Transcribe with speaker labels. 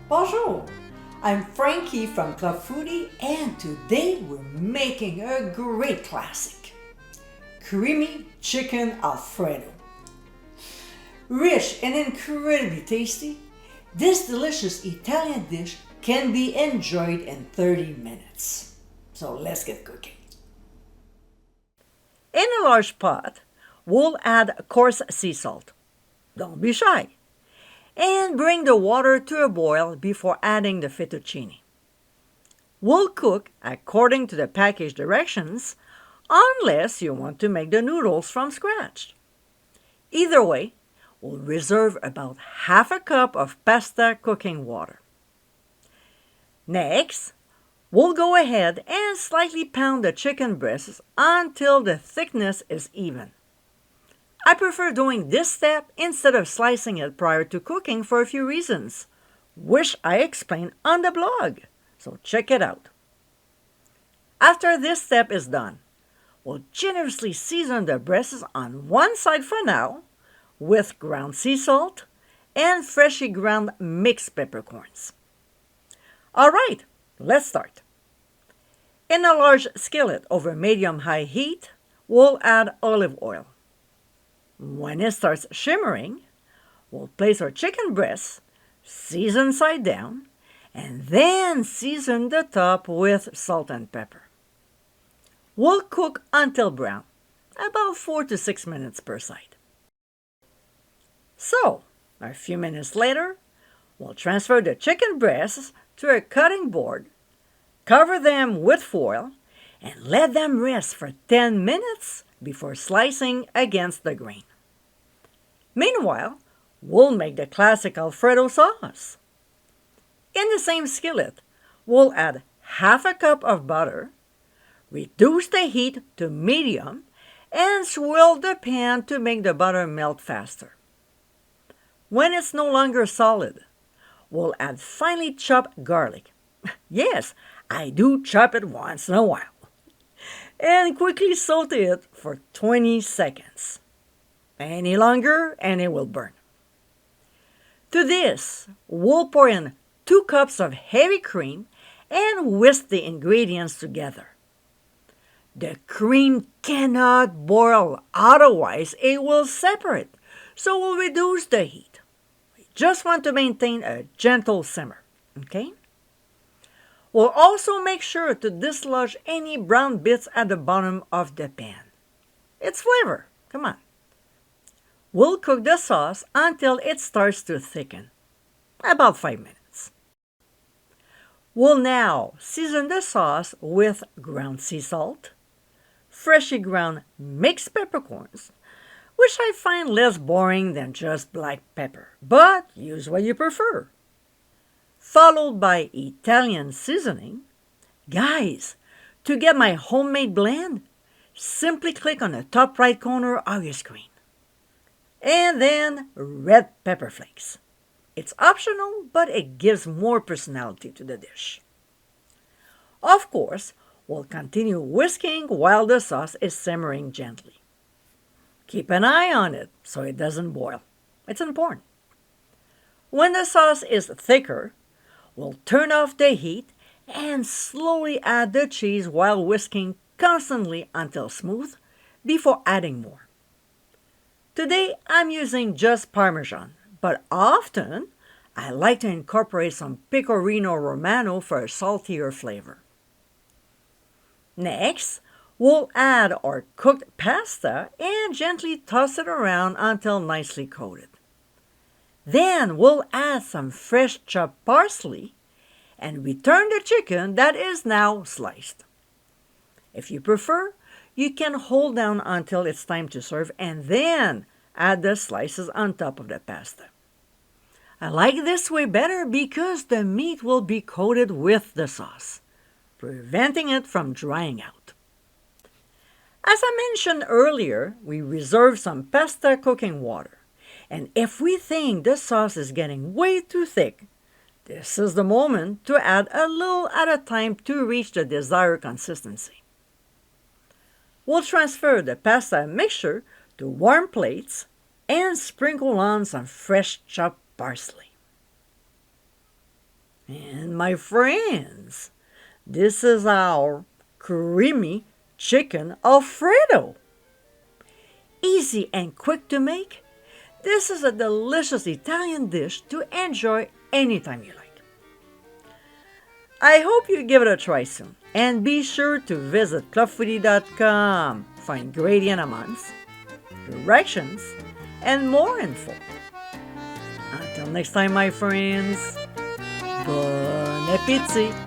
Speaker 1: Bonjour, I'm Frankie from Club Foodie, and today we're making a great classic, Creamy Chicken Alfredo. Rich and incredibly tasty, this delicious Italian dish can be enjoyed in 30 minutes. So let's get cooking. In a large pot, we'll add coarse sea salt. Don't be shy. And bring the water to a boil before adding the fettuccine. We'll cook according to the package directions unless you want to make the noodles from scratch. Either way, we'll reserve about half a cup of pasta cooking water. Next, we'll go ahead and slightly pound the chicken breasts until the thickness is even. I prefer doing this step instead of slicing it prior to cooking for a few reasons, which I explain on the blog, so check it out. After this step is done, we'll generously season the breasts on one side for now with ground sea salt and freshly ground mixed peppercorns. All right, let's start. In a large skillet over medium-high heat, we'll add olive oil. When it starts shimmering, we'll place our chicken breasts, season side down, and then season the top with salt and pepper. We'll cook until brown, about 4 to 6 minutes per side. So, a few minutes later, we'll transfer the chicken breasts to a cutting board, cover them with foil, and let them rest for 10 minutes before slicing against the grain. Meanwhile, we'll make the classic Alfredo sauce. In the same skillet, we'll add half a cup of butter, reduce the heat to medium, and swirl the pan to make the butter melt faster. When it's no longer solid, we'll add finely chopped garlic. Yes, I do chop it once in a while. And quickly saute it for 20 seconds. Any longer and it will burn. To this, we'll pour in 2 cups of heavy cream and whisk the ingredients together. The cream cannot boil, otherwise it will separate, so we'll reduce the heat. We just want to maintain a gentle simmer, okay? We'll also make sure to dislodge any brown bits at the bottom of the pan. It's flavor, come on. We'll cook the sauce until it starts to thicken, about 5 minutes. We'll now season the sauce with ground sea salt, freshly ground mixed peppercorns, which I find less boring than just black pepper, but use what you prefer. Followed by Italian seasoning. Guys, to get my homemade blend, simply click on the top right corner of your screen. And then red pepper flakes. It's optional, but it gives more personality to the dish. Of course, we'll continue whisking while the sauce is simmering gently. Keep an eye on it so it doesn't boil. It's important. When the sauce is thicker, we'll turn off the heat and slowly add the cheese while whisking constantly until smooth before adding more. Today I'm using just Parmesan, but often I like to incorporate some Pecorino Romano for a saltier flavor. Next, we'll add our cooked pasta and gently toss it around until nicely coated. Then we'll add some fresh chopped parsley and return the chicken that is now sliced. If you prefer, you can hold down until it's time to serve and then add the slices on top of the pasta. I like this way better because the meat will be coated with the sauce, preventing it from drying out. As I mentioned earlier, we reserve some pasta cooking water. And if we think the sauce is getting way too thick, this is the moment to add a little at a time to reach the desired consistency. We'll transfer the pasta mixture to warm plates and sprinkle on some fresh chopped parsley. And my friends, this is our Creamy Chicken Alfredo. Easy and quick to make, this is a delicious Italian dish to enjoy anytime you like. I hope you give it a try soon, and be sure to visit clubfoodie.com for ingredient amounts, directions, and more info. Until next time, my friends, bon appétit!